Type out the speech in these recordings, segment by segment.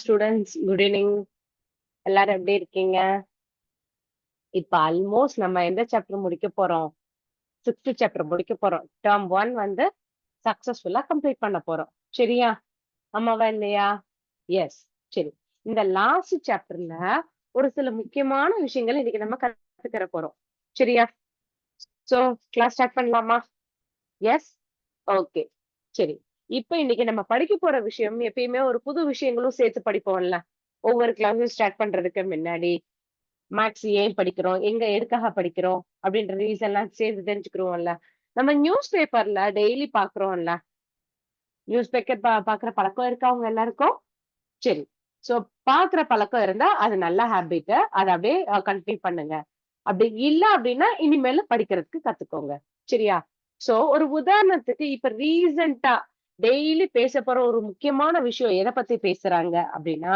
Students good evening. எல்லாரும் எப்படி இருக்கீங்க? இப்ப ஆல்மோஸ்ட் நம்ம எந்த சாப்டர் முடிக்க போறோம்? 6th சாப்டர் முடிக்க போறோம். டேர்ம் 1 வந்து சக்சஸ்ஃபுல்லா கம்ப்ளீட் பண்ண போறோம். சரியா? ஆமாவா இல்லையா? எஸ். சரி. இந்த லாஸ்ட் சாப்டர்ல ஒரு சில முக்கியமான விஷயங்கள் இன்னைக்கு நம்ம கத்துக்கற போறோம். சரியா? சோ கிளாஸ் ஸ்டார்ட் பண்ணலாமா? எஸ். ஓகே. சரி. இப்ப இன்னைக்கு நம்ம படிக்க போற விஷயம் எப்பயுமே ஒரு புது விஷயங்களும் சேர்த்து படிப்போம்ல. ஒவ்வொரு கிளாஸும் ஸ்டார்ட் பண்றதுக்கு முன்னாடி. மேத்ஸ் ஏன் படிக்கிறோம்? எதுக்காக படிக்கிறோம்? அப்படின்ற ரீசன்லாம் சேர்த்து தெரிஞ்சுக்கிறோம்ல. நம்ம நியூஸ் பேப்பர்ல டெய்லி பார்க்குறோம்ல. நியூஸ் பேப்பர் பார்க்குற பழக்கம் இருக்கா உங்க எல்லாருக்கும்? சரி. சோ பார்க்குற பழக்கம் இருந்தா அது நல்ல ஹேபிட். அத அப்படியே கன்டின்யூ பண்ணுங்க. அப்படி இல்ல அப்படின்னா இனிமேலு படிக்கிறதுக்கு கத்துக்கோங்க. சரியா? சோ ஒரு உதாரணத்துக்கு இப்ப ரீசென்ட்டா டெய்லி பேசப்போற ஒரு முக்கியமான விஷயம் எத பத்தி பேசுறாங்க அப்படின்னா,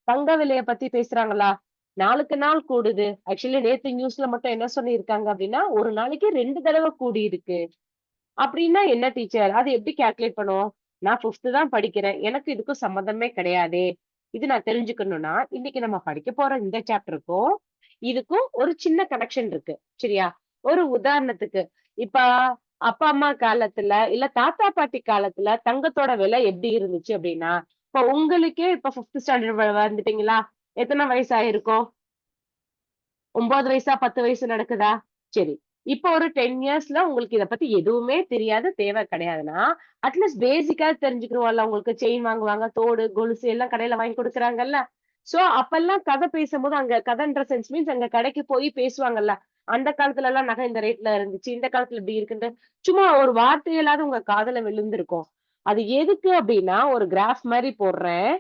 தங்க விலைய பத்தி பேசுறாங்களா? நாளுக்கு நாள் கூடுது. ஆக்சுவலி நேத்து நியூஸ்ல மட்டும் என்ன சொல்லியிருக்காங்க அப்படின்னா, ஒரு நாளைக்கு 2 தடவ கூடியிருக்கு. அப்படின்னா என்ன டீச்சர்? அது எப்படி கால்குலேட் பண்ணுவோம்? நான் 5த் தான் படிக்கிறேன். எனக்கு இதுக்கும் சம்மந்தமே கிடையாதே. இது நான் தெரிஞ்சுக்கணும்னா, இன்னைக்கு நம்ம படிக்க போற இந்த சாப்டருக்கும், இதுக்கும் ஒரு சின்ன கனெக்ஷன் இருக்கு. சரியா? ஒரு உதாரணத்துக்கு, இப்ப அப்பா, அம்மா காலத்துல, இல்ல தாத்தா, பாட்டி காலத்துல தங்கத்தோட விலை எப்படி இருந்துச்சு அப்படின்னா, இப்ப உங்களுக்கே இப்ப 5த் ஸ்டாண்டர்ட் வந்துட்டீங்களா? எத்தன வயசு ஆயிருக்கும்? 9 வயசா? 10 வயசு நடக்குதா? சரி. இப்ப ஒரு 10 இயர்ஸ்ல உங்களுக்கு இத பத்தி எதுவுமே தெரியாது, தேவை கிடையாதுன்னா, அட்லீஸ்ட் பேசிக்கா தெரிஞ்சுக்குருவோம்ல. உங்களுக்கு செயின் வாங்குவாங்க, தோடு, கொலுசு எல்லாம் கடையில வாங்கி குடுக்குறாங்கல்ல. சோ, அப்பல்லாம் கதை பேசும்போது அங்க கதைன்ற சென்ஸ் மீன்ஸ் அங்க கடைக்கு போய் பேசுவாங்கல்ல. அந்த காலத்துலலாம் நகை இந்த ரேட்ல இருந்துச்சு. இந்த காலத்துல இப்படி இருக்குன்ட்டு, சும்மா ஒரு வார்த்தையிலாவது உங்க காதுல விழுந்திருக்கும். அது எதுக்கு அப்படின்னா, ஒரு கிராஃப் மாரி போடுறேன்.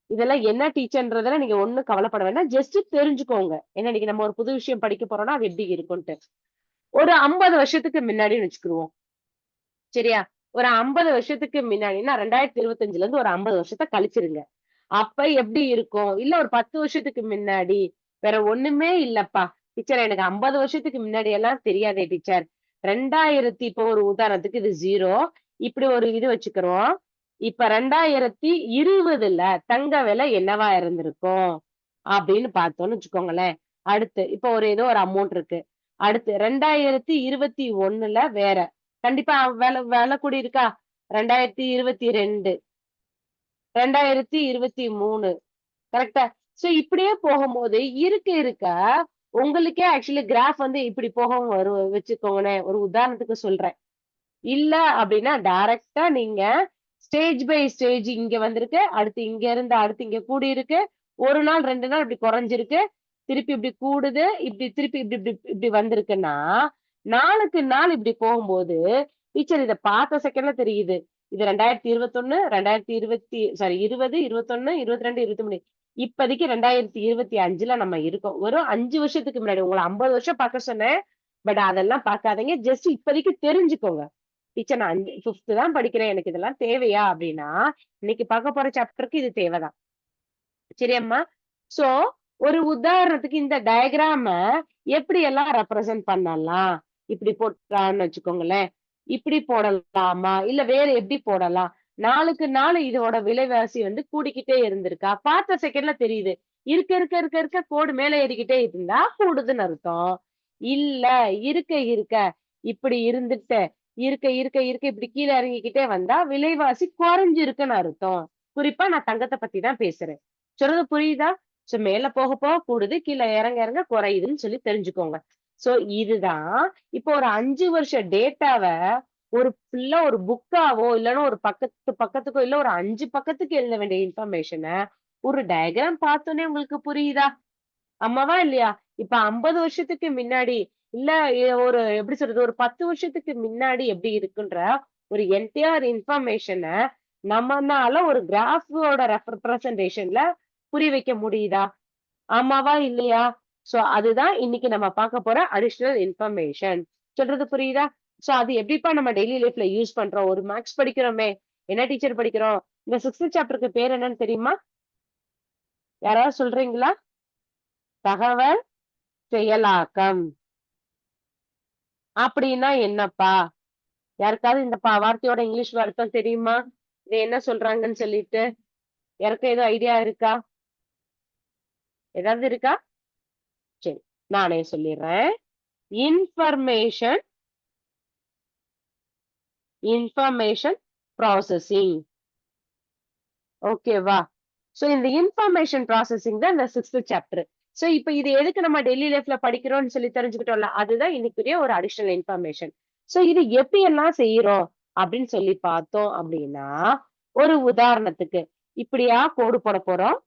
இதெல்லாம் என்ன டீச்சர்ன்றதெல்லாம் நீங்க ஒண்ணும் கவலைப்பட வேண்டாம். ஜஸ்ட் தெரிஞ்சுக்கோங்க. ஏன்னா இன்னைக்கு நம்ம ஒரு புது விஷயம் படிக்க போறோம்னா, அது எப்படி இருக்கும்ன்ட்டு. ஒரு 50 வருஷத்துக்கு முன்னாடின்னு வச்சுக்குருவோம். சரியா? ஒரு 50 வருஷத்துக்கு முன்னாடின்னா 2025ல இருந்து ஒரு 50 வருஷத்த கழிச்சிருங்க. அப்ப எப்படி இருக்கும்? இல்ல ஒரு 10 வருஷத்துக்கு முன்னாடி, வேற ஒண்ணுமே இல்லப்பா. டீச்சர் எனக்கு 50 வருஷத்துக்கு முன்னாடி எல்லாம் தெரியாதே டீச்சர். 2000 இப்போ ஒரு உதாரணத்துக்கு இது 0. இப்படி ஒரு இது வச்சுக்கிறோம். இப்ப 2020ல தங்க விலை என்னவா இருந்திருக்கும்? அப்படின்னு பார்த்தோம்னு வச்சுக்கோங்களேன். அடுத்து இப்ப ஏதோ ஒரு அமௌண்ட் இருக்கு. அடுத்து 2021ல வேற. கண்டிப்பா விலை கூடியிருக்கா? 2022, 2023 கரெக்ட்டா? சோ இப்படியே போகும்போது இருக்க இருக்க உங்களுக்கே ஆக்சுவலி கிராஃப் வந்து இப்படி போகவும் வரும் வச்சுக்கோங்களேன். ஒரு உதாரணத்துக்கு சொல்றேன். இல்ல அப்படின்னா டைரக்ட்டா நீங்க ஸ்டேஜ் பை ஸ்டேஜ் இங்க வந்திருக்கு. அடுத்து இங்க இருந்து அடுத்து இங்க கூடியிருக்கு. 1 நாள் 2 நாள் இப்படி குறைஞ்சிருக்கு. திருப்பி இப்படி கூடுது. இப்படி திருப்பி இப்படி இப்படி இப்படி வந்திருக்குன்னா, நாளுக்கு நாள் இப்படி போகும்போது, டீச்சர் இத பார்த்த செகண்ட்ல தெரியுது. இது 2021, 2020 சாரி 20, 21, 22, 23 இப்போதைக்கு 2025ல நம்ம இருக்கோம். வெறும் 5 வருஷத்துக்கு முன்னாடி உங்கள 50 வருஷம் பார்க்க சொன்னேன். பட் அதெல்லாம் பார்க்காதீங்க. ஜஸ்ட் இப்போதைக்கு தெரிஞ்சுக்கோங்க. டீச்சர் நான் 5த் தான் படிக்கிறேன். எனக்கு இதெல்லாம் தேவையா? அப்படின்னா, இன்னைக்கு பார்க்க போற சாப்டருக்கு இது தேவைதான். சரியாம்மா? சோ, ஒரு உதாரணத்துக்கு இந்த டயகிராம எப்படி எல்லாம் ரெப்ரசன்ட் பண்ணலாம்? இப்படி போட்டான்னு வச்சுக்கோங்களேன். இப்படி போடலாமா? இல்ல வேற எப்படி போடலாம்? நாளுக்கு நாள் இதோட விலைவாசி வந்து கூடிக்கிட்டே இருந்திருக்கா? பார்த்த செகண்ட்ல தெரியுது. இருக்க இருக்க இருக்க இருக்க கோடு மேல ஏறிக்கிட்டே இருந்தா கூடுதுன்னு அர்த்தம். இல்ல இருக்க இருக்க இப்படி இருந்துட்டு, இருக்க இருக்க இருக்க இப்படி கீழ இறங்கிக்கிட்டே வந்தா விலைவாசி குறைஞ்சிருக்குன்னு அர்த்தம். குறிப்பா நான் தங்கத்த பத்தி தான் பேசுறேன். சொல்றது புரியுதா? சோ மேல போக போக கூடுது. கீழ இறங்க இறங்க குறையுதுன்னு சொல்லி தெரிஞ்சுக்கோங்க. சோ இதுதான் இப்போ ஒரு 5 வருஷ டேட்டாவ ஒரு ஃபுல்லா ஒரு புக்காவோ, இல்லன்னா ஒரு பக்கத்துக்கோ, இல்ல ஒரு 5 பக்கத்துக்கு எழுத வேண்டிய இன்ஃபர்மேஷன ஒரு டயகிராம் பார்த்தோனே உங்களுக்கு புரியுதா? ஆமாவா இல்லையா? இப்ப 50 வருஷத்துக்கு முன்னாடி, இல்ல ஒரு எப்படி சொல்றது? ஒரு 10 வருஷத்துக்கு முன்னாடி எப்படி இருக்குன்ற ஒரு என்டையர் இன்ஃபர்மேஷன நம்மனால ஒரு கிராஃபோட ரெப்ரசன்டேஷன்ல புரிய வைக்க முடியுதா? ஆமாவா? இல்லையா? சோ அதுதான் இன்னைக்கு நம்ம பார்க்க போற அடிஷனல் இன்ஃபர்மேஷன். சொல்றது புரியுதா? சோ அது எப்படிப்பா நம்ம டெய்லி லைஃப்ல யூஸ் பண்றோம்? ஒரு மேத்ஸ் படிக்கிறோமே! என்ன டீச்சர் படிக்கிறோம்? இந்த 6த் சாப்டருக்கு பேர் என்னன்னு தெரியுமா? யாராவது சொல்றீங்களா? தகவல் செயலாக்கம். அப்படின்னா என்னப்பா? யாருக்காவது இந்த வார்த்தையோட இங்கிலீஷ் அர்த்தம் தெரியுமா? இது என்ன சொல்றாங்கன்னு சொல்லிட்டு? யாருக்கும் எதுவும் ஐடியா இருக்கா? ஏதாவது இருக்கா? சரி, நானே சொல்லிடுறேன். Information information processing. ஓகேவா? சோ இந்த இன்ஃபர்மேஷன் ப்ராசஸிங் தான் இந்த 6th சாப்டர். சோ இப்ப இது எதுக்கு நம்ம டெய்லி லைஃப்ல படிக்கிறோம்னு சொல்லி தெரிஞ்சுக்கிட்டோம்ல, அதுதான் இன்னைக்குரிய ஒரு அடிஷனல் இன்ஃபர்மேஷன். சோ இது எப்படி எல்லாம் செய்றோம் அப்படின்னு சொல்லி பார்த்தோம் அப்படின்னா, ஒரு உதாரணத்துக்கு இப்படியா கோடு போட போறோம்.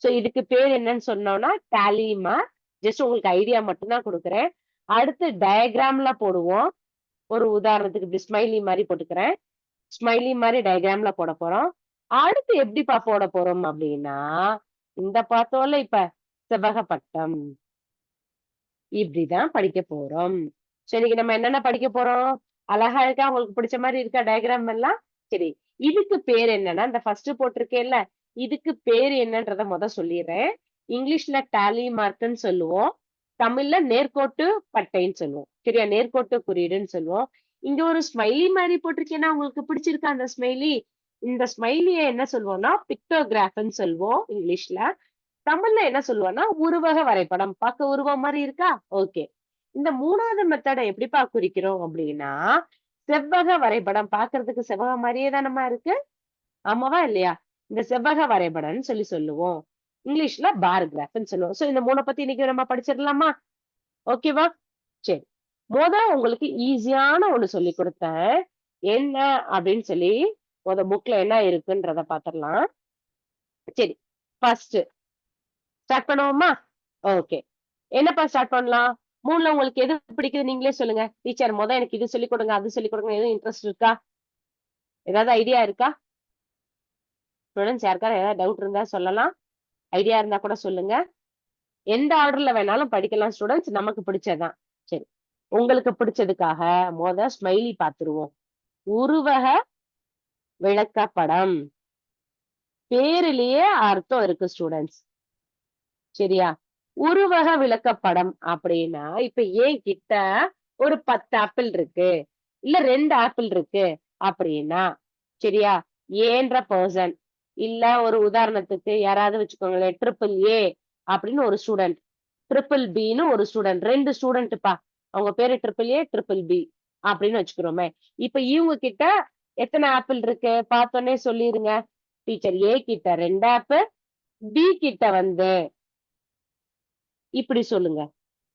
சோ இதுக்கு பேர் என்னன்னு சொன்னோம்னா டாலி மார்க். ஜஸ்ட் உங்களுக்கு ஐடியா மட்டும் தான் குடுக்குறேன். அடுத்து டயகிராம்ல போடுவோம். ஒரு உதாரணத்துக்கு இப்படி ஸ்மைலி மாரி போட்டுக்கிறேன். ஸ்மைலி மாரி டயகிராம்ல போட போறோம். அடுத்து எப்படிப்பா போட போறோம் அப்படின்னா, இந்த பார்த்தோம்ல இப்ப செவ்வகப்பட்டம். இப்படிதான் படிக்க போறோம். சரி, இன்னைக்கு நம்ம என்னென்ன படிக்க போறோம்? அழகா இருக்கா? உங்களுக்கு பிடிச்ச மாரி இருக்கா டயகிராம் எல்லாம்? சரி. இதுக்கு பேர் என்னன்னா, இந்த ஃபர்ஸ்ட் போட்டிருக்கேன்ல, இதுக்கு பேரு என்னன்றத சொல்லிர்றேன். இங்கிலீஷ்ல டாலி மார்க்ன்னு சொல்லுவோம். தமிழ்ல நேர்கோட்டு பட்டைன்னு சொல்லுவோம். சரியா? நேர்கோட்டு குறியீடுன்னு சொல்லுவோம். இங்க ஒரு ஸ்மைலி மாரி போட்டிருக்கேன்னா, உங்களுக்கு பிடிச்சிருக்கா அந்த ஸ்மைலி? இந்த ஸ்மைலிய என்ன சொல்லுவோம்னா, பிக்டோகிராஃப்ன்னு சொல்வோம் இங்கிலீஷ்ல. தமிழ்ல என்ன சொல்லுவோம்னா, உருவக வரைபடம். பார்க்க உருவம் மாரி இருக்கா? ஓகே. இந்த 3வது மெத்தட எப்படிப்பா குறிக்கிறோம் அப்படின்னா, செவ்வக வரைபடம். பார்க்கிறதுக்கு செவ்வகம் மாரியே தானம்மா இருக்கு. ஆமாவா? இல்லையா? இந்த செவ்வக வரைபடம்ன்னு சொல்லுவோம். இங்கிலீஷ்ல பார் கிராஃப்ன்னு சொல்லுவோம். சோ இந்த 3 பத்தி இன்னைக்கு நம்ம படிச்சிடலாமா? ஓகேவா? சரி. உங்களுக்கு ஈஸியான ஒண்ணு சொல்லிக் குடுத்தேன். என்ன அப்படின்னு சொல்லி புக்ல என்ன இருக்குன்றத பாத்துரலாம். சரி. ஃபர்ஸ்ட் ஸ்டார்ட் பண்ணுவோமா? ஓகே. என்னப்பா ஸ்டார்ட் பண்ணலாம்? 3ல உங்களுக்கு எது பிடிக்குது நீங்களே சொல்லுங்க. டீச்சர் எனக்கு இது சொல்லிக் கொடுங்க, அது சொல்லிக் கொடுங்க. எதுவும் இன்ட்ரெஸ்ட் இருக்கா? ஏதாவது ஐடியா இருக்கா? ஸ்டூடண்ட்ஸ் யாருக்காவது ஏதாவது டவுட் இருந்தா சொல்லலாம். ஐடியா இருந்தா கூட சொல்லுங்க. எந்த ஆர்டர்ல வேணாலும் படிக்கலாம் ஸ்டூடண்ட்ஸ். நமக்கு பிடிச்சதுதான். சரி. உங்களுக்கு பிடிச்சதுக்காக ஸ்மைலி பாத்துருவோம். உருவக விளக்கப்படம். பேரிலேயே அர்த்தம் இருக்கு ஸ்டூடண்ட்ஸ். சரியா? உருவக விளக்கப்படம் அப்படின்னா, இப்ப என்கிட்ட ஒரு 10 ஆப்பிள் இருக்கு. இல்ல 2 ஆப்பிள் இருக்கு அப்படின்னா, சரியா? ஏன்ற பெர்சன் இல்ல ஒரு உதாரணத்துக்கு யாராவது வச்சுக்கோங்களேன். ட்ரிபிள் ஏ அப்படின்னு ஒரு ஸ்டூடண்ட். ட்ரிபிள் பின்னு ஒரு ஸ்டூடண்ட். 2 ஸ்டூடண்ட்ப்பா. அவங்க பேரு ட்ரிபிள் ஏ, ட்ரிபிள் பி அப்படின்னு வச்சுக்கிறோமே. இப்ப இவங்க கிட்ட எத்தன ஆப்பிள் இருக்கு? பார்த்தோனே சொல்லிருங்க. டீச்சர் ஏ கிட்ட 2 ஆப்பிள், பி கிட்ட வந்து இப்படி சொல்லுங்க.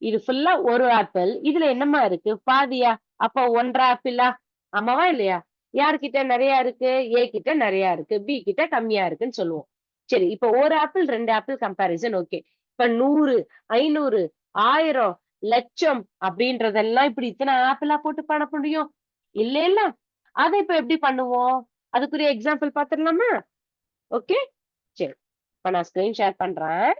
இது ஃபுல்லா ஒரு ஆப்பிள். இதுல என்னம்மா இருக்கு? பாதியா? அப்ப 1 1/2 ஆப்பிளா? ஆமாவா? இல்லையா? யார்கிட்ட நெறைய இருக்கு? ஏ கிட்ட நெறைய இருக்கு. பி கிட்ட கம்மியா இருக்குன்னு சொல்லுவோம். சரி, இப்ப 1 ஆப்பிள், 2 ஆப்பிள் கம்பேரிசன் ஓகே. இப்ப 100, 500, 1000, லட்சம் அப்படின்றதெல்லாம் இப்படி இத்தன ஆப்பிளா போட்டு பண்ண முடியும்? இல்லைல்ல? அத இப்ப எப்படி பண்ணுவோம்? அதுக்குரிய எக்ஸாம்பிள் பாத்துரலாமா? ஓகே. சரி. இப்ப நான் ஸ்கிரீன் ஷேர் பண்றேன்.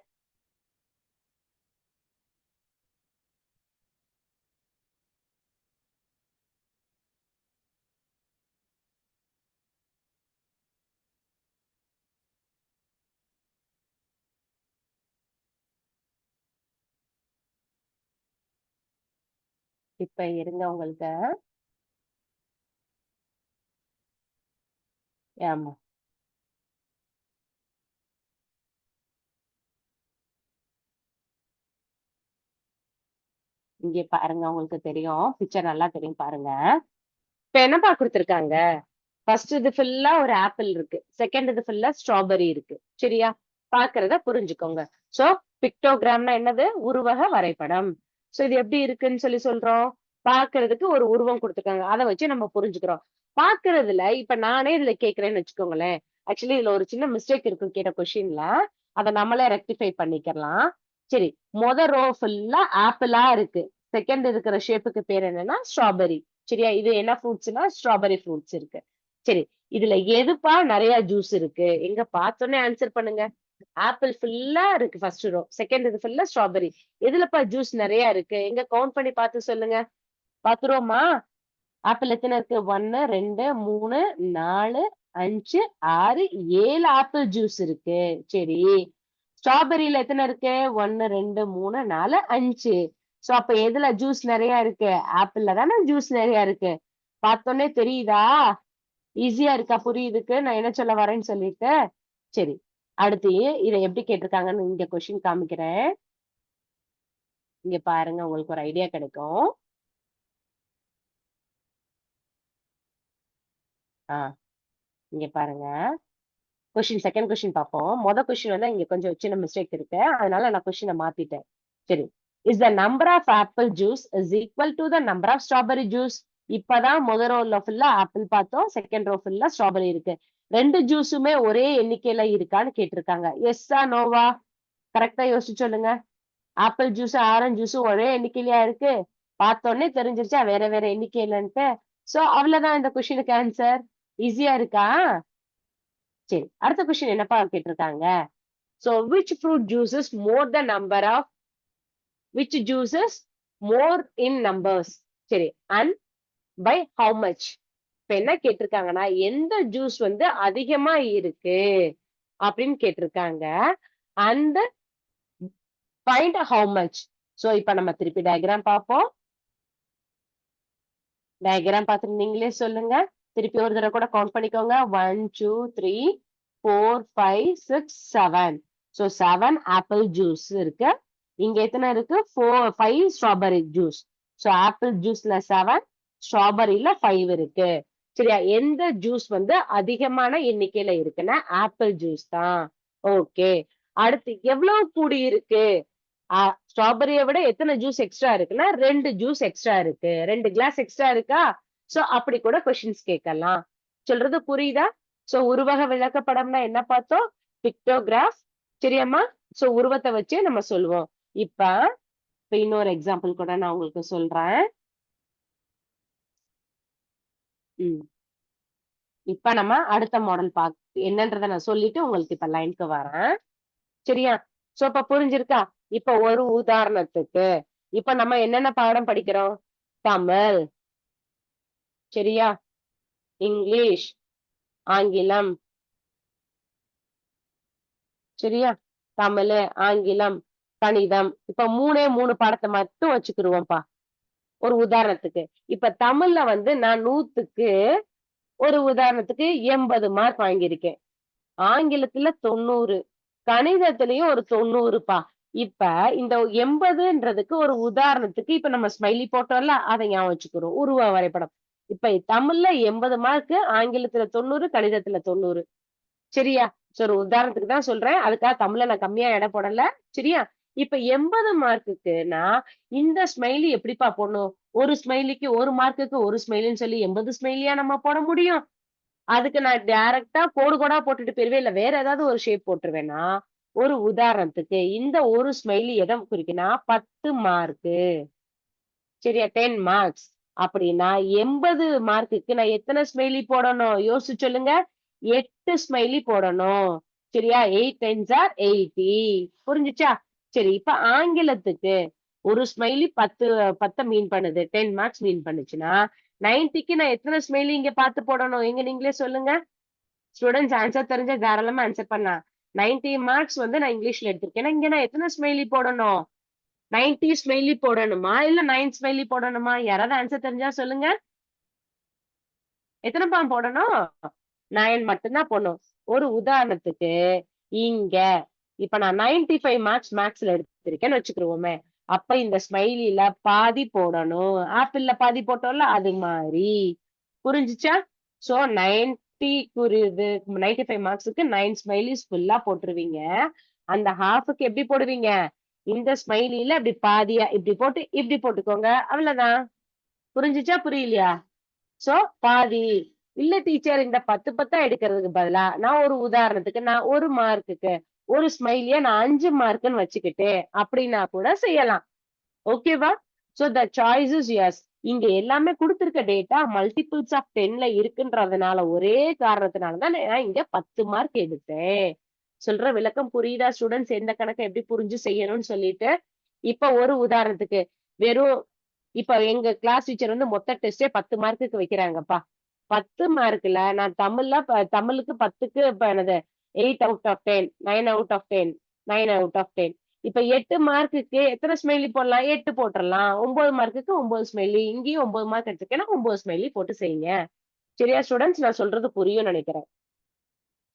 இப்ப இருங்க உங்களுக்கு. ஆமா. இங்க பாருங்க உங்களுக்கு தெரியும். பிக்சர் நல்லா தெரியும் பாருங்க. இப்ப என்னப்பா குடுத்திருக்காங்க? ஃபர்ஸ்ட் இது ஃபுல்லா ஒரு ஆப்பிள் இருக்கு. செகண்ட் இது ஃபுல்லா ஸ்ட்ராபெர்ரி இருக்கு. சரியா? பார்க்கிறத புரிஞ்சுக்கோங்க. சோ பிக்டோகிராம்னா என்னது? உருவக வரைபடம். சோ இது எப்படி இருக்குன்னு சொல்றோம். பார்க்கிறதுக்கு ஒரு உருவம் குடுத்துருக்காங்க. அத வச்சு நம்ம புரிஞ்சுக்கிறோம். பார்க்கிறதுல இப்ப நானே இதுல கேட்கிறேன்னு வச்சுக்கோங்களேன். ஆக்சுவலி இதுல ஒரு சின்ன மிஸ்டேக் இருக்கு கேட்ட கொஸ்டின்ல. அத நம்மளே ரெக்டிஃபை பண்ணிக்கலாம். சரி. ரோ ஃபுல்லா ஆப்பிளா இருக்கு. செகண்ட் இருக்கிற ஷேப்புக்கு பேர் என்னன்னா ஸ்ட்ராபெர்ரி. சரியா? இது என்ன ஃப்ரூட்ஸ்ன்னா ஸ்ட்ராபெர்ரி ஃப்ரூட்ஸ் இருக்கு. சரி. இதுல எதுப்பா நெறைய ஜூஸ் இருக்கு? எங்க பார்த்தோனே ஆன்சர் பண்ணுங்க. ஆப்பிள் ஃபுல்லா இருக்கு ஃபர்ஸ்ட் ரோ. செகண்ட் இது ஃபுல்லா ஸ்ட்ராபெர்ரி. எதுலப்பா ஜூஸ் நெறைய இருக்கு? எங்க கவுண்ட் பண்ணி பார்த்து சொல்லுங்க. பார்த்துருவோமா? ஆப்பிள் எத்தன இருக்கு? 1, 2, 3, 4, 5, 6, 7 ஆப்பிள் ஜூஸ் இருக்கு. சரி. ஸ்ட்ராபெர்ரில எத்தன இருக்கு? 1, 2, 3, 4, 5. சோ அப்ப எதுல ஜூஸ் நெறைய இருக்கு? ஆப்பிள்ல தானே ஜூஸ் நெறைய இருக்கு. பார்த்தோனே தெரியுதா? ஈஸியா இருக்கா புரியுதுக்கு நான் என்ன சொல்ல வரேன்னு சொல்லிட்டு? சரி. அடுத்து இத எப்படி கேட்டிருக்காங்கன்னு இங்க கொஸ்டின் காமிக்கிறேன். இங்க பாருங்க உங்களுக்கு ஒரு ஐடியா கிடைக்கும். ஆ இங்க பாருங்க. செகண்ட் கொஸ்டின் பார்ப்போம். கொஸ்டின் வந்து இங்க கொஞ்சம் சின்ன மிஸ்டேக் இருக்கு. அதனால நான் கொஸ்டின மாத்திட்டேன். சரி. Is the number of apple juice is equal to the number of strawberry juice. இப்பதான் முதல் ரோல ஃபுல்லா ஆப்பிள் பார்த்தோம். செகண்ட் ரோ ஃபுல்லா ஸ்ட்ராபெர்ரி இருக்கு. 2 ஜூஸுமே ஒரே எண்ணிக்கையில இருக்கான்னு கேட்டிருக்காங்க. எஸ்ஸா நோவா? கரெக்ட்டா யோசிச்சு சொல்லுங்க. ஆப்பிள் ஜூஸ், ஆரஞ்சு ஜூஸ் ஒரே எண்ணிக்கையிலயா இருக்கு? பார்த்தோனே தெரிஞ்சிருச்சா வேற வேற எண்ணிக்கையிலன்ட்டு. சோ அவ்வளவுதான் இந்த கொஸ்டினுக்கு ஆன்சர். ஈஸியா இருக்கா? சரி. அடுத்த கொஸ்டின் என்னப்பா கேட்டிருக்காங்க? So which fruit juices more the number of which juices more in numbers? சரி. And by how much? இப்ப என்ன கேட்டிருக்காங்கன்னா, எந்த ஜூஸ் வந்து அதிகமா இருக்கு அப்படின்னு கேட்டிருக்காங்க. And find how much. So இப்ப நம்ம திருப்பி டயகிராம் பார்ப்போம். டயகிராம் பார்த்துட்டு நீங்களே சொல்லுங்க. திருப்பி ஒரு தடவை கூட கவுண்ட் பண்ணிக்கோங்க. 1, 2, 3, 4, 5, 6, 7. So 7 ஆப்பிள் ஜூஸ் இருக்கு. இங்க எத்தனை இருக்கு? 5 ஸ்ட்ராபெர்ரி ஜூஸ். So ஆப்பிள் ஜூஸ்ல 7, ஸ்ட்ராபெர்ரில 5 இருக்கு. சரியா? எந்த ஜூஸ் வந்து அதிகமான எண்ணிக்கையில இருக்குன்னா ஆப்பிள் ஜூஸ் தான். ஓகே. அடுத்து எவ்வளவு கூடி இருக்கு? ஸ்ட்ராபெர்ரிய விட எத்தனை ஜூஸ் எக்ஸ்ட்ரா இருக்குன்னா 2 ஜூஸ் எக்ஸ்ட்ரா இருக்கு. 2 கிளாஸ் எக்ஸ்ட்ரா இருக்கா? சோ அப்படி கூட கொஸ்டின்ஸ் கேட்கலாம். சொல்றது புரியுதா? சோ உருவக விளக்கப்படம்னா என்ன பார்த்தோம்? பிக்டோகிராஃப். சரியாம்மா? சோ உருவத்த வச்சே நம்ம சொல்லுவோம். இப்ப இப்ப இன்னொரு எக்ஸாம்பிள் கூட நான் உங்களுக்கு சொல்றேன். ம். இப்ப நம்ம அடுத்த மாடல் என்னன்றத நான் சொல்லிட்டு உங்களுக்கு இப்ப லைன்க்கு வரேன். சரியா? சோ இப்ப புரிஞ்சிருக்கா? இப்ப ஒரு உதாரணத்துக்கு, இப்ப நம்ம என்னென்ன பாடம் படிக்கிறோம்? தமிழ், சரியா? இங்கிலீஷ், ஆங்கிலம், சரியா? தமிழு, ஆங்கிலம், கணிதம். இப்ப 3 பாடத்த மட்டும் வச்சுக்கிருவோம்ப்பா. ஒரு உதாரணத்துக்கு. இப்ப தமிழ்ல வந்து நான் 100க்கு ஒரு உதாரணத்துக்கு 80 மார்க் வாங்கியிருக்கேன். ஆங்கிலத்துல 90. கணிதத்திலயும் ஒரு 90ப்பா. இப்ப இந்த 80ன்றதுக்கு ஒரு உதாரணத்துக்கு இப்ப நம்ம ஸ்மைலி போட்டோம்ல, அத ஞாபகம் வச்சுக்கிறோம். உருவ வரைபடம். இப்ப தமிழ்ல 80 மார்க்கு, ஆங்கிலத்துல 90, கணிதத்துல 90. சரியா? சோ ஒரு உதாரணத்துக்கு தான் சொல்றேன். அதுக்காக தமிழ்ல நான் கம்மியா எடை போடல. சரியா? இப்ப 80 மார்க்குக்குன்னா, இந்த ஸ்மைலி எப்படிப்பா போடணும்? ஒரு ஸ்மைலிக்கு 1 மார்க்குக்கு 1 ஸ்மைலின்னு சொல்லி 80 ஸ்மைலியா நம்ம போட முடியும்? அதுக்கு நான் டைரக்ட்டா கோடு கோடா போட்டுட்டு போயிருவேன். இல்ல வேற ஏதாவது ஒரு ஷேப் போட்டுருவேன்னா, ஒரு உதாரணத்துக்கு இந்த ஒரு ஸ்மைலி எத குறிக்குன்னா 10 மார்க்கு. சரியா? 10 மார்க்ஸ். அப்படின்னா 80 மார்க்குக்கு நான் எத்தன ஸ்மைலி போடணும்? யோசிச்சு சொல்லுங்க. 8 ஸ்மைலி போடணும். சரியா? 8 டென்ஸ் ஆர் 80. புரிஞ்சுச்சா? சரி, இப்ப ஆங்கிலத்துக்கு ஒரு ஸ்மைலி 10 மீன் பண்ணுது. 10 மார்க்ஸ் மீன் பண்ணுச்சுன்னா, 90க்கு நான் எத்தன ஸ்மைலி இங்க பார்த்து போடணும்? எங்க நீங்களே சொல்லுங்க. ஸ்டூடண்ட்ஸ் ஆன்சர் தெரிஞ்சா தாராளமா ஆன்சர் பண்ணலாம். 90 மார்க்ஸ் வந்து நான் இங்கிலீஷ்ல எடுத்திருக்கேன்னா, இங்க நான் எத்தன ஸ்மைலி போடணும்? 90 ஸ்மைலி போடணுமா? இல்ல 9 ஸ்மைலி போடணுமா? யாராவது ஆன்சர் தெரிஞ்சா சொல்லுங்க. எத்தனப்பா போடணும்? 9 மட்டும் தான் போடணும். ஒரு உதாரணத்துக்கு, இங்க இப்ப நான் 95 மார்க்ஸ் மேத்ஸ்ல எடுத்திருக்கேன்னு வச்சுக்கிருவோமே. அப்ப இந்த ஸ்மைலில பாதி போடணும். ஆப்பிள்ல பாதி போட்டோம்ல, அது மாரி. புரிஞ்சுச்சா? சோ 95 மார்க்ஸுக்கு 9 ஸ்மைலிஸ் ஃபுல்லா போட்டுருவீங்க. அந்த ஹாஃப்க்கு எப்படி போடுவீங்க? இந்த ஸ்மைலில இப்படி பாதியா இப்படி போட்டு, இப்படி போட்டுக்கோங்க. அவ்வளவுதான். புரிஞ்சுச்சா? புரியலையா? சோ பாதி. இல்ல டீச்சர் இந்த 10 10ஆ எடுக்கிறதுக்கு பதிலா, நான் ஒரு உதாரணத்துக்கு நான் 1 மார்க்குக்கு, ஒரு ஸ்மைலிய நான் 5 மார்க்குன்னு வச்சுக்கிட்டேன். அப்படின்னா கூட செய்யலாம். ஓகேவா? So the choice is years. இங்க எல்லாமே குடுத்திருக்க டேட்டா மல்டிபிள்ஸ் ஆஃப் 10ல இருக்குன்றதுனால, ஒரே காரணத்தினால தான் நான் இங்க 10 மார்க் எடுத்தேன். சொல்ற விளக்கம் புரியுதா ஸ்டூடண்ட்ஸ்? எந்த கணக்க எப்படி புரிஞ்சு செய்யணும்னு சொல்லிட்டு. இப்ப ஒரு உதாரணத்துக்கு, வெறும் இப்ப எங்க கிளாஸ் டீச்சர் வந்து மொத்த டெஸ்டே 10 மார்க்குக்கு வைக்கிறாங்கப்பா. 10 மார்க்ல நான் தமிழுக்கு 10க்கு இப்ப என்னது 8 out of 10, 9 out of 10, 9 out of 10. இப்ப 8 மார்க்குக்கு எத்தன ஸ்மைலி போடலாம்? 8 போட்டுறலாம். 9 மார்க்குக்கு 9 ஸ்மைலி. இங்கேயும் 9 மார்க் எடுத்திருக்கேன்னா 9 ஸ்மைலி போட்டு செய்யுங்க. சரியா ஸ்டூடண்ட்ஸ்? நான் சொல்றது புரியும்னு நெனைக்கிறேன்.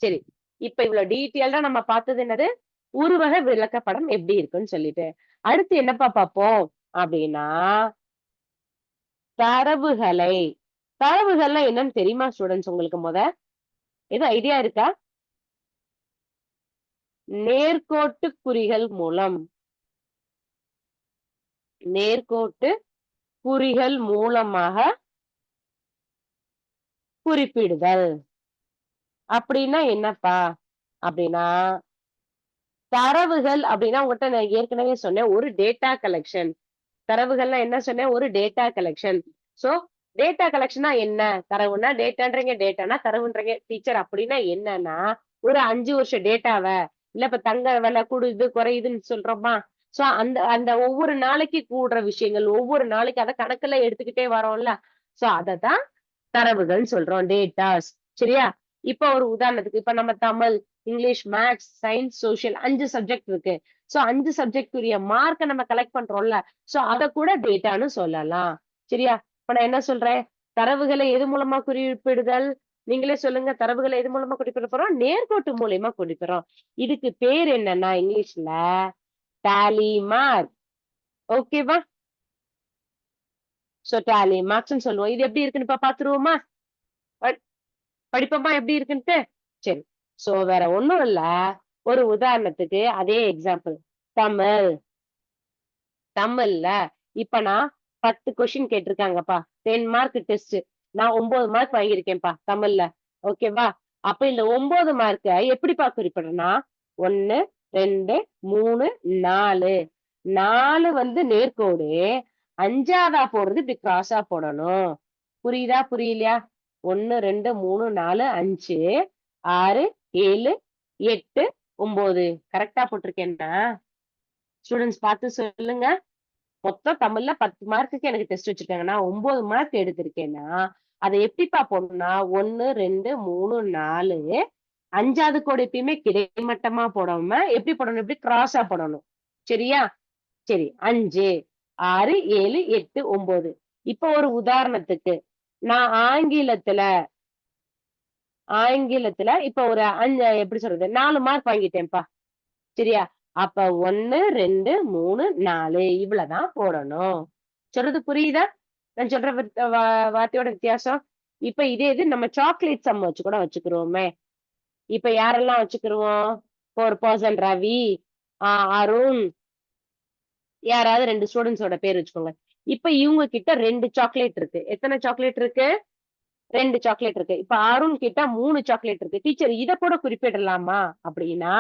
சரி. இப்ப இவ்வளவு டீட்டெயில்டா நம்ம பார்த்தது என்னது? உருவக விளக்கப்படம் எப்படி இருக்குன்னு சொல்லிட்டு. அடுத்து என்னப்பா பார்ப்போம்? அப்படின்னா, தரவுகளை. தரவுகள்னா என்னன்னு தெரியுமா ஸ்டூடண்ட்ஸ் உங்களுக்கு மொத? எதுவும் ஐடியா இருக்கா? நேர்கோட்டு குறிகள் மூலம். நேர்கோட்டு குறிகள் மூலமாக குறிப்பிடுதல். அப்படின்னா என்னப்பா? அப்படின்னா, தரவுகள் அப்படின்னா உங்கட்ட நான் ஏற்கனவே சொன்னேன். ஒரு டேட்டா கலெக்ஷன். தரவுகள்னா என்ன சொன்னேன்? ஒரு டேட்டா கலெக்ஷன். சோ, டேட்டா கலெக்ஷன்னா என்ன? தரவுன்னா டேட்டான்றீங்க, டேட்டான்னா தரவுன்றீங்க. டீச்சர் அப்படின்னா என்னன்னா, ஒரு 5 வருஷம் டேட்டாவ, இல்ல இப்ப தங்க விலை கூடுது, குறையுதுன்னு சொல்றோமா? சோ, அந்த அந்த ஒவ்வொரு நாளைக்கு கூடுற விஷயங்கள், ஒவ்வொரு நாளைக்கு அத கணக்குல எடுத்துக்கிட்டே வரோம்ல. சோ, அதத்தான் தரவுகள்ன்னு சொல்றோம். டேட்டாஸ். சரியா? இப்ப ஒரு உதாரணத்துக்கு, இப்ப நம்ம Tamil, English, maths, science, social 5 subject இருக்கு. சோ 5 சப்ஜெக்ட்க்குரிய மார்க்க நம்ம கலெக்ட் பண்றோம்ல. சோ அத கூட டேட்டான்னு சொல்லலாம். சரியா? இப்ப நான் என்ன சொல்றேன்? தரவுகளை எது மூலமா குறிப்பிடுதல்? நீங்களே சொல்லுங்க. தரவுகளை எது மூலமா குறிப்பிட போறோம்? நேர்கோட்டு மூலியமா குறிப்பிடுறோம். இதுக்கு பேர் என்னன்னா இங்கிலீஷ்ல டேலி மார்க். ஓகேவா? சோ டேலி மார்க்ஸ்ன்னு சொல்லுவோம். இது எப்படி இருக்குன்னு இப்ப பாத்துருவோமா? ப படிப்போமா எப்படி இருக்குன்ட்டு? சரி. சோ வேற ஒண்ணும் இல்ல. ஒரு உதாரணத்துக்கு அதே எக்ஸாம்பிள். தமிழ். தமிழ்ல இப்ப நான் 10 கொஸ்டின் கேட்டிருக்காங்கப்பா. 10 mark test. நான் 9 மார்க் வாங்கியிருக்கேன்ப்பா தமிழ்ல. ஓகேவா? அப்ப இந்த 9 மார்க்க எப்படிப்பா குறிப்பிடறேன்னா, 1, 2, 3, 4. 4 வந்து நேர்கோடு. 5வதா போடுறது இப்படி கிராஸா போடணும். புரியுதா? புரியலையா? 1, 2, 3, 4, 5, 6, 7, 8, 9. கரெக்ட்டா போட்டிருக்கேன்னா? ஸ்டூடண்ட்ஸ் பார்த்து சொல்லுங்க. மொத்தம் தமிழ்ல 10 மார்க்குக்கு எனக்கு டெஸ்ட் வச்சிருக்காங்க. நான் 9 மார்க் எடுத்திருக்கேன்னா, அத எப்படிப்பா போடணும்னா 1, 2, 3, 4 5வது கோடு எப்பயுமே கிடைமட்டமா போடாம எப்படி போடணும்? இப்படி கிராஸா போடணும். சரியா? சரி. 5, 6, 7, 8, 9. இப்போ ஒரு உதாரணத்துக்கு, நான் ஆங்கிலத்துல இப்ப ஒரு எப்படி சொல்றது? 4 மார்க் வாங்கிட்டேன்ப்பா. சரியா? அப்ப 1, 2, 3, 4 இவ்வளவுதான் போடணும். சொல்றது புரியுதா? நான் சொல்ற வார்த்தையோட வித்தியாசம். இப்ப இதே இது நம்ம சாக்லேட் சம் வச்சு கூட வச்சுக்கிருவோமே. இப்ப யாரெல்லாம் வச்சுக்கிருவோம்? ஒரு பெர்சன் ரவி, அருண், யாராவது 2 ஸ்டூடண்ட்ஸோட பேர் வச்சுக்கோங்க. இப்ப இவங்க கிட்ட 2 சாக்லேட் இருக்கு. எத்தன சாக்லேட் இருக்கு? 2 சாக்லேட் இருக்கு. இப்ப அருண் கிட்ட 3 சாக்லேட் இருக்கு. டீச்சர் இத கூட குறிப்பிடலாமா? அப்படின்னா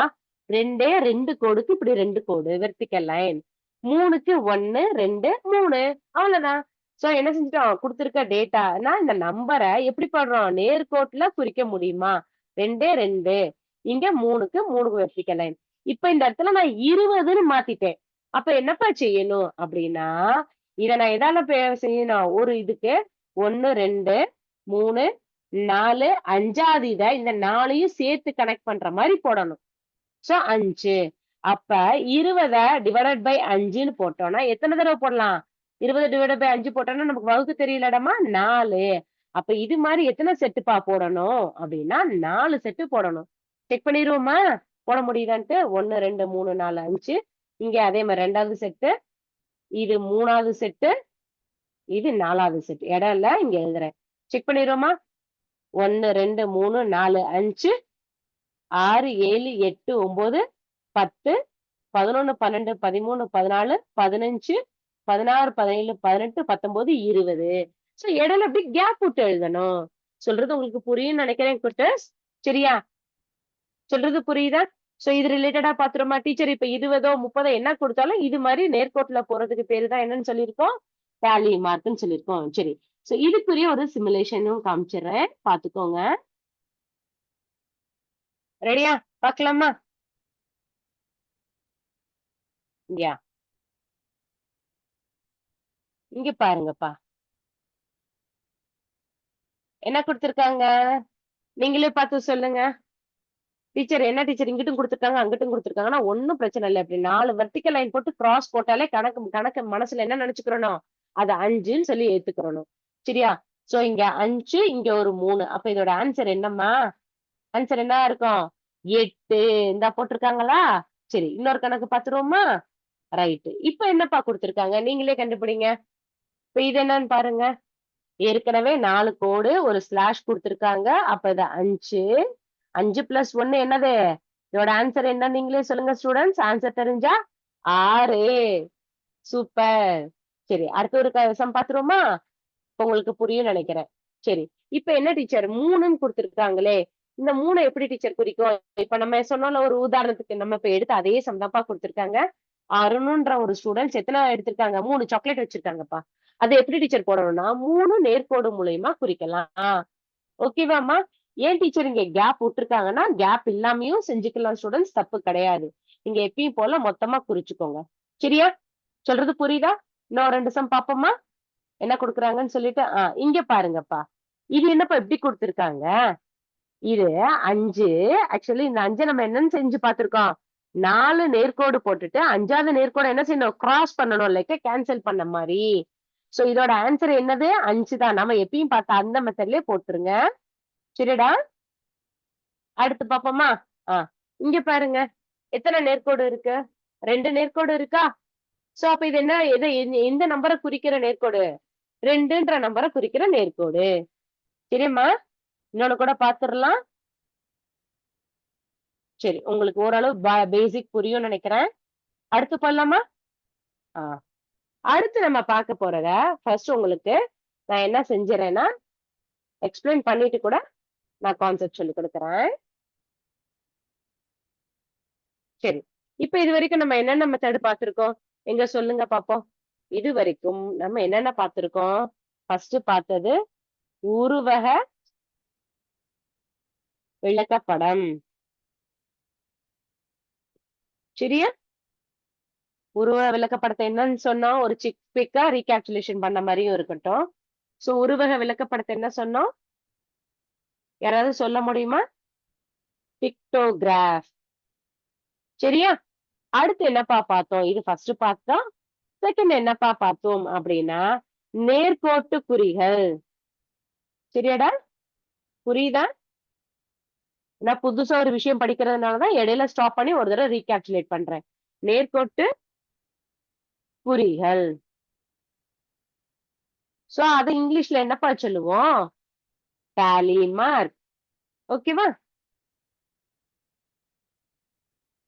2 2 கோடுக்கு இப்படி 2 கோடு வெர்டிகல் லைன். 3க்கு 1 2 3 அவ்வளவுதான். சோ என்ன செஞ்சுட்டோம்? குடுத்திருக்க டேட்டானா இந்த நம்பர எப்படி பண்றோம்? நேர்கோட்டுல குறிக்க முடியுமா? 2 2 இங்க 3க்கு 3 வெர்டிகல் லைன். இப்ப இந்த இடத்துல நான் 20ன்னு மாத்திட்டேன். அப்ப என்னப்பா செய்யணும்? அப்படின்னா, இத நான் எதால செய்யணும்? ஒரு இதுக்கு 1 2 3, 4, 5வது இத இந்த 4யும் சேர்த்து கனெக்ட் பண்ற மாரி போடணும். சோ 5. அப்ப 20 டிவைடட் பை 5ன்னு போட்டோம்னா, எத்தன தடவ போடலாம்? 20 டிவைடட் பை 5 போட்டோம்னா நமக்கு வகுக்க தெரியலடாமா 4. அப்ப இது மாரி எத்தன செட்டுப்பா போடணும்? அப்படின்னா 4 செட்டு போடணும். செக் பண்ணிருவோமா? போட முடியுதான்ட்டு? 1, 2, 3, 4, 5. இங்க அதே மாரி 2வது செட்டு, இது 3வது செட்டு, இது 4வது செட். இடம் இல்ல, இங்க எழுதுறேன். செக் பண்ணிருவோமா? 1, 2, 3, 4, 5, 6, 7, 8, 9, 10, 11, 12, 13, 14, 15, 16, 17, 18, 19, 20. சோ இடையில அப்படி கேப் விட்டு எழுதணும். சொல்றது உங்களுக்கு புரியும்னு நினைக்கிறேன் குட்டீஸ். சரியா? சொல்றது புரியுதா? சோ இது ரிலேட்டடா பாத்துருமா? டீச்சர் இப்ப 20ஓ, 30ஓ என்ன குடுத்தாலும் இது மாரி நேர்கோட்டுல போறதுக்கு பேரு தான் என்னன்னு சொல்லியிருக்கோம்? டேலி மார்க்ன்னு சொல்லியிருக்கோம். சரி. சோ இதுக்குரிய ஒரு சிமுலேஷனும் காமிச்சுர்றேன். பாத்துக்கோங்க. ரெடியா? பாக்கலாமா? யா. இங்க பாருங்கப்பா. என்ன குடுத்திருக்காங்க? நீங்களே பார்த்து சொல்லுங்க. டீச்சர் என்ன டீச்சர் இங்கிட்டும் குடுத்துருக்காங்க, அங்கிட்டும் குடுத்துருக்காங்கன்னா, ஒண்ணும் பிரச்சனை இல்ல. இப்படி 4 வெர்டிகல் லைன் போட்டு கிராஸ் போட்டாலே கணக்கு கணக்கு மனசுல என்ன நெனச்சுக்கிறணும்? அது 5ன்னு சொல்லி ஏத்துக்கிறணும். சரியா? சோ இங்க 5 இங்க ஒரு 3. அப்ப இதோட ஆன்சர் என்னம்மா? ஆன்சர் என்னவா இருக்கும்? 8 இந்தா போட்டிருக்காங்களா? சரி, இன்னொரு கணக்கு பாத்துருவோமா? ரைட். இப்ப என்னப்பா குடுத்திருக்காங்க? நீங்களே கண்டுபிடிங்க. இப்ப இது என்னன்னு பாருங்க. ஏற்கனவே 4 கோடு, ஒரு ஸ்லாஷ் குடுத்திருக்காங்க. அப்ப இது 5. 5 பிளஸ் 1 என்னது? இதோட ஆன்சர் என்ன நீங்களே சொல்லுங்க ஸ்டூடண்ட்ஸ். ஆன்சர் தெரிஞ்சா 6. சூப்பர். சரி, அடுத்த ஒரு சம் பாத்துருவோமா? உங்களுக்கு புரியும்னு நெனைக்கிறேன். சரி. இப்ப என்ன டீச்சர் 3ன்னு குடுத்திருக்காங்களே, இந்த 3 எப்படி டீச்சர் குறிக்கும்? இப்ப நம்ம சொன்னோம்ல ஒரு உதாரணத்துக்கு நம்ம இப்ப எடுத்த அதே சம் தான்ப்பா குடுத்திருக்காங்க. அருணுன்ற ஒரு ஸ்டூடண்ட்ஸ் எத்தன எடுத்திருக்காங்க? 3 சாக்லேட் வச்சிருக்காங்கப்பா. அத எப்படி டீச்சர் போடணும்னா, 3 நேர்கோடு மூலியமா குறிக்கலாம். ஓகேவாம்மா? ஏன் டீச்சர் இங்க கேப் விட்டுருக்காங்கன்னா, கேப் இல்லாமயும் செஞ்சுக்கலாம் ஸ்டூடண்ட்ஸ் தப்பு கிடையாது. நீங்க எப்பயும் போல மொத்தமா குறிச்சுக்கோங்க. சரியா? சொல்றது புரியுதா? இன்னும் 2 சம் பாப்போமா? என்ன குடுக்குறாங்கன்னு சொல்லிட்டு, இங்க பாருங்கப்பா. இது என்னப்பா இப்படி குடுத்துருக்காங்க? இது 5 ஆக்சுவலி இந்த 5 நம்ம என்னன்னு செஞ்சு பார்த்திருக்கோம்? 4 நேர்க்கோடு போட்டுட்டு 5வது நேர்க்கோட என்ன செய்யணும்? கிராஸ் பண்ணணும். லைக் கேன்சல் பண்ண மாரி. சோ இதோட ஆன்சர் என்னது? 5 தான். நம்ம எப்பயும் பார்த்த அந்த மெத்தட்லயே போட்டுருங்க. சரிடா? அடுத்து பார்ப்போமா? ஆ இங்க பாருங்க. எத்தன நேர்க்கோடு இருக்கு? 2 நேர்க்கோடு இருக்கா? சோ அப்ப இது என்ன எந்த நம்பர குறிக்கிற நேர்க்கோடு? 2ன்ற நம்பர குறிக்கிற நேர்க்கோடு. சரிம்மா? இன்னொன்னு கூட பார்த்துரலாம். சரி. உங்களுக்கு ஓரளவு பேசிக் புரியும்னு நெனைக்கிறேன். அடுத்து போலாமா? ஆ. அடுத்து நம்ம பார்க்க போறத ஃபர்ஸ்ட் உங்களுக்கு நான் என்ன செஞ்சுர்றேன்னா, எக்ஸ்ப்ளைன் பண்ணிட்டு கூட நான் கான்செப்ட் சொல்லிக் குடுக்குறேன். சரி. இப்ப இதுவரைக்கும் நம்ம என்னென்ன மெத்தட் பார்த்திருக்கோம்? எங்க சொல்லுங்க பாப்போம். இதுவரைக்கும் நம்ம என்னென்ன பார்த்திருக்கோம்? ஃபர்ஸ்ட் பார்த்தது உருவக விளக்கப்படம். சரியா? உருவ விளக்கப்படத்த என்னன்னு சொன்னோம்? ஒரு குயிக்கா ரீகேப்சுலேஷன் பண்ண மாரியும் இருக்கட்டும். சோ உருவக விளக்கப்படத்த என்ன சொன்னோம்? யாராவது சொல்ல முடியுமா? பிக்டோகிராஃப். சரியா? அடுத்து என்னப்பா பார்த்தோம்? இது ஃபர்ஸ்ட் பார்த்தோம். செகண்ட் என்னப்பா பார்த்தோம் அப்படின்னா, நேர்கோட்டு குறிகள். சரியாடா? புரியுதா? நான் புதுசா ஒரு விஷயம் படிக்கிறதுனால தான் இடையில ஸ்டாப் பண்ணி ஒரு தடவ ரீகேப்சுலேட் பண்றேன். நேர்கோட்டு குறிகள். சோ அத இங்கிலீஷ்ல என்னப்பா சொல்லுவோம்? Tally mark. ஓகேவா?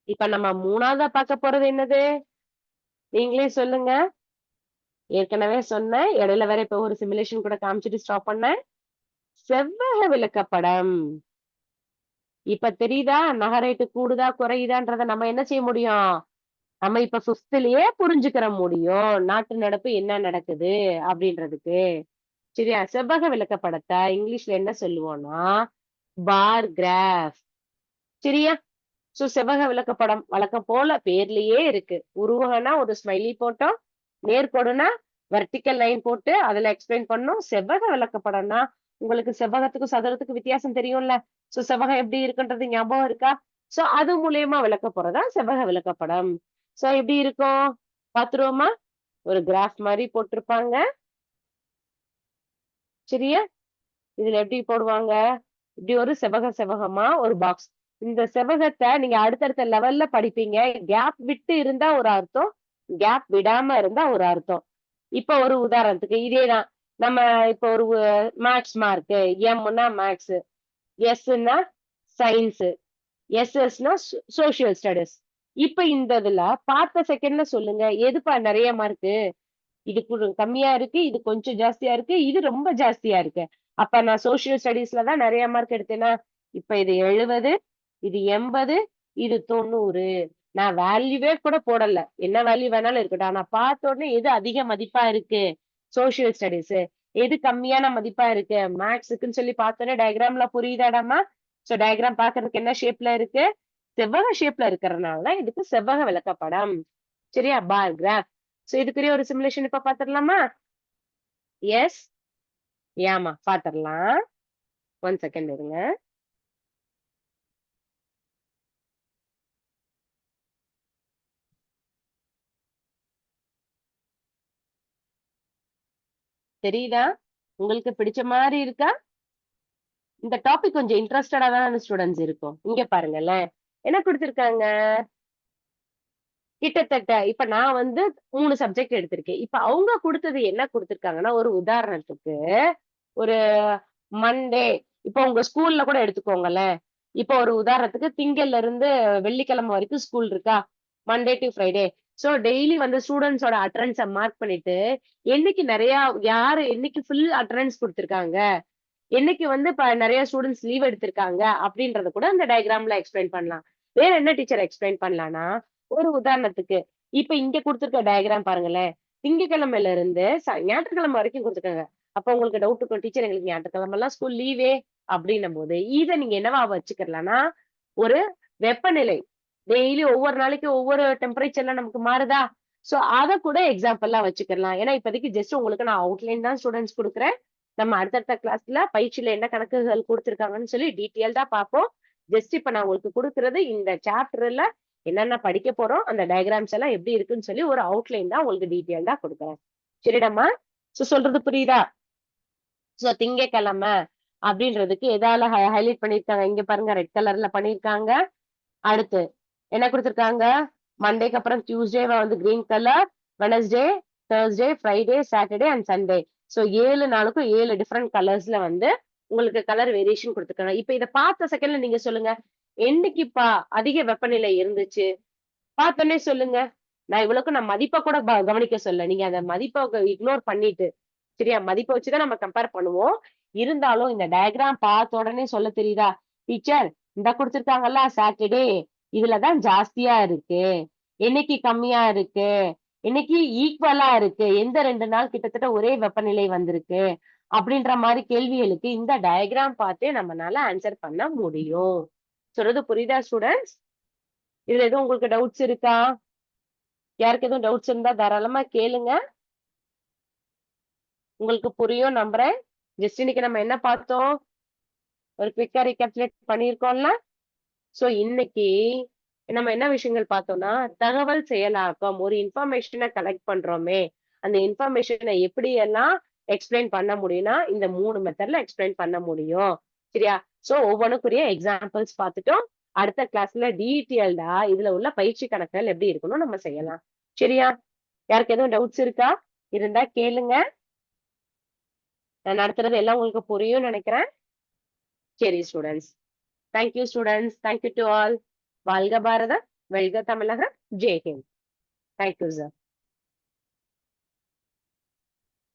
இப்ப நம்ம 3வதா பார்க்க போறது என்னது? நீங்களே சொல்லுங்க. ஏற்கனவே சொன்னேன். இடையில வேற இப்ப ஒரு சிமுலேஷன் கூட காமிச்சுட்டு ஸ்டாப் பண்ணேன். செவ்வக விளக்கப்படம். இப்ப தெரியுதா? நகரேட்டு கூடுதா, குறையுதான்றத நம்ம என்ன செய்ய முடியும்? நம்ம இப்ப 5த்லயே புரிஞ்சுக்கிற முடியும். நாட்டு நடப்பு என்ன நடக்குது அப்படின்றதுக்கு. சரியா? செவ்வக விளக்கப்படத்த இங்கிலீஷ்ல என்ன சொல்லுவோம்னா, பார் கிராஃப். சரியா? சோ செவ்வக விளக்கப்படம் வழக்கம் போல பேர்லயே இருக்கு. உருவகம்னா ஒரு ஸ்மைலி போட்டோம். நேர்கோடுனா வெர்டிகல் லைன் போட்டு அதுல எக்ஸ்பிளைன் பண்ணோம். செவ்வக விளக்கப்படம்னா உங்களுக்கு செவ்வகத்துக்கும் சதுரத்துக்கும் வித்தியாசம் தெரியும்ல. சோ செவ்வகம் எப்படி இருக்குன்றது ஞாபகம் இருக்கா? சோ அது மூலியமா விளக்க போறதா செவ்வக விளக்கப்படம். சோ எப்படி இருக்கும்? பாத்துருவோமா? ஒரு கிராஃப் மாரி போட்டிருப்பாங்க. சரியா? இதுல எப்படி போடுவாங்க? இப்படி ஒரு செவ்வகமா ஒரு பாக்ஸ். இந்த செவ்வகத்த நீங்க அடுத்தடுத்த லெவல்ல படிப்பீங்க. கேப் விட்டு இருந்தா ஒரு அர்த்தம். கேப் விடாம இருந்தா ஒரு அர்த்தம். இப்ப ஒரு உதாரணத்துக்கு இதேதான். நம்ம இப்ப ஒரு மேத்ஸ் மார்க்கு. எம்ன்னா மேத்ஸ். எஸ்ன்னா சயின்ஸ். எஸ்எஸ்ன்னா சோசியல் ஸ்டடீஸ். இப்ப இந்த இதுல பார்த்த செகண்ட்ல சொல்லுங்க. எதுப்பா நெறைய மார்க்கு? இது கம்மியா இருக்கு. இது கொஞ்சம் ஜாஸ்தியா இருக்கு. இது ரொம்ப ஜாஸ்தியா இருக்கு. அப்ப நான் சோசியல் ஸ்டடீஸ்ல தான் நெறைய மார்க் எடுத்தேனா, இப்ப இது 70, இது 80, இது 90. நான் வேல்யூவே கூட போடல. என்ன வேல்யூ வேணாலும் இருக்கட்டும். ஆனா பார்த்த உடனே எது அதிக மதிப்பா இருக்கு? Social studies. எது கம்மியான மதிப்பா இருக்கு? மேத்ஸ்க்குன்னு சொல்லி பார்த்தோனே டயகிராம்ல புரியுதாடாம்மா? சோ டயகிராம் பார்க்கறதுக்கு என்ன ஷேப்ல இருக்கு? செவ்வக ஷேப்ல இருக்கறனால தான் இதுக்கு செவ்வக விளக்கப்படம். சரியா? பார் கிராஃப். சோ இதுக்குரிய ஒரு சிமுலேஷன் இப்ப பாத்துரலாமா? எஸ். யாமா பாத்துரலாம். 1 செகண்ட் இருங்க. தெரியுதா? உங்களுக்கு பிடிச்ச மாரி இருக்கா? இந்த டாபிக் கொஞ்சம் இன்ட்ரெஸ்டடா தான ஸ்டூடண்ட்ஸ் இருக்கும். இங்க பாருங்களேன். என்ன குடுத்திருக்காங்க? கிட்டத்தட்ட இப்ப நான் வந்து 3 சப்ஜெக்ட் எடுத்திருக்கேன். இப்ப அவங்க குடுத்தது என்ன குடுத்திருக்காங்கன்னா, ஒரு உதாரணத்துக்கு ஒரு மண்டே இப்ப உங்க ஸ்கூல்ல கூட எடுத்துக்கோங்களேன். இப்ப ஒரு உதாரணத்துக்கு திங்கள்ல இருந்து வெள்ளிக்கிழமை வரைக்கும் ஸ்கூல் இருக்கா? Monday to Friday. So daily வந்து ஸ்டூடண்ட்ஸோட அட்டெண்டன்ஸ மார்க் பண்ணிட்டு, என்னைக்கு நெறையா யாரு என்னைக்கு ஃபுல் அட்டெண்டன்ஸ் குடுத்துருக்காங்க, என்னைக்கு வந்து இப்ப நெறைய ஸ்டூடண்ட்ஸ் லீவ் எடுத்திருக்காங்க அப்படின்றத கூட அந்த டயகிராம்ல எக்ஸ்பிளைன் பண்ணலாம். வேற என்ன டீச்சர் எக்ஸ்பிளைன் பண்ணலாம்னா, ஒரு உதாரணத்துக்கு, இப்ப இங்க குடுத்திருக்க டயகிராம் பாருங்களேன். திங்கட்கிழமையில இருந்து ஞாயிற்றுக்கிழமை வரைக்கும் குடுத்துருக்காங்க. அப்ப உங்களுக்கு டவுட் இருக்கும், டீச்சர் எங்களுக்கு ஞாயிற்றுக்கிழமைலாம் ஸ்கூல் லீவே அப்படின்னும்போது, இத நீங்க என்னவா வச்சுக்கிறலாம்னா, ஒரு வெப்பநிலை. டெய்லி ஒவ்வொரு நாளைக்கு ஒவ்வொரு டெம்பரேச்சர்ல நமக்கு மாறுதா? சோ அத கூட எக்ஸாம்பிளா வச்சுக்கலாம். ஏன்னா இப்போதைக்கு ஜஸ்ட் உங்களுக்கு நான் அவுட்லைன் தான் ஸ்டூடண்ட்ஸ் குடுக்குறேன். நம்ம அடுத்தடுத்த கிளாஸ்ல பயிற்சியில என்ன கணக்குகள் குடுத்துருக்காங்கன்னு சொல்லி டீட்டெயில்டா பார்ப்போம். ஜஸ்ட் இப்ப நான் உங்களுக்கு குடுக்குறது இந்த சாப்டர்ல என்னென்ன படிக்க போறோம், அந்த டயகிராம்ஸ் எல்லாம் எப்படி இருக்குன்னு சொல்லி ஒரு அவுட்லைன் தான் உங்களுக்கு டீட்டெயில்டா குடுக்குறேன். சரிடாம்மா? சொல்றது புரியுதா? திங்கட்கிழமை அப்படின்றதுக்கு எதால ஹைலைட் பண்ணியிருக்காங்க? இங்க பாருங்க ரெட் கலர்ல பண்ணியிருக்காங்க. அடுத்து என்ன குடுத்திருக்காங்க? மண்டேக்கு அப்புறம் டியூஸ்டேவ வந்து green colour, Wednesday, Thursday, Friday, Saturday and Sunday. 7 நாளுக்கும் 7 டிஃபரெண்ட் கலர்ஸ்ல வந்து உங்களுக்கு கலர் வேரியேஷன் குடுத்துருக்காங்க. இப்ப இத பார்த்த செகண்ட்ல நீங்க சொல்லுங்க. என்னைக்குப்பா அதிக வெப்பநிலை இருந்துச்சு? பார்த்தோனே சொல்லுங்க. நான் மதிப்ப கூட கவனிக்க சொல்லல. நீங்க அந்த மதிப்ப இக்னோர் பண்ணிட்டு, சரியா? மதிப்ப வச்சு தான் நம்ம கம்பேர் பண்ணுவோம். இருந்தாலும் இந்த டயகிராம் பார்த்த உடனே சொல்ல தெரியுதா? டீச்சர் இந்த குடுத்துருக்காங்கல்ல சாட்டர்டே, இதுல தான் ஜாஸ்தியா இருக்கு. என்னைக்கு கம்மியா இருக்கு? என்னைக்கு ஈக்குவலா இருக்கு? எந்த 2 நாள் கிட்டத்தட்ட ஒரே வெப்பநிலை வந்திருக்கு? அப்படின்ற மாரி கேள்விகளுக்கு இந்த டயகிராம் பார்த்தே நம்மனால ஆன்சர் பண்ண முடியும். சொல்றது புரியுதா ஸ்டூடண்ட்ஸ்? இதுல எதுவும் உங்களுக்கு டவுட்ஸ் இருக்கா? யாருக்கு எதுவும் டவுட்ஸ் இருந்தா தாராளமா கேளுங்க. உங்களுக்கு புரியும் நம்புறேன். ஜஸ்ட் இன்னைக்கு நம்ம என்ன பார்த்தோம்? ஒரு குயிக்கா ரீகேப்சுலேட் பண்ணியிருக்கோம்ல? இன்னைக்கு நம்ம என்ன விஷயங்கள் பார்த்தோம்னா, தகவல் செயலாக்கம். ஒரு இன்ஃபர்மேஷன கலெக்ட் பண்றோமே, அந்த இன்ஃபர்மேஷன எப்படியெல்லாம் எக்ஸ்பிளைன் பண்ண முடியும்னா, இந்த 3 மெத்தட்ல எக்ஸ்பிளைன் பண்ண முடியும். சரியா? ஒவ்வொன்னுக்குரிய எக்ஸாம்பிள்ஸ் பார்த்துட்டோம். அடுத்த கிளாஸ்ல டீட்டெயில்டா இதுல உள்ள பயிற்சி கணக்குகள் எப்படி இருக்கணும் நம்ம செய்யலாம். சரியா? யாருக்கு எதுவும் டவுட்ஸ் இருக்கா? இருந்தா கேளுங்க. நான் நடத்துறது எல்லாம் உங்களுக்கு புரியும்னு நெனைக்கிறேன். சரி students. Thank you students. Thank you to all. வாழ்க பாரதம், வெல்க Tamilagam, Jai Hind. Thank you sir.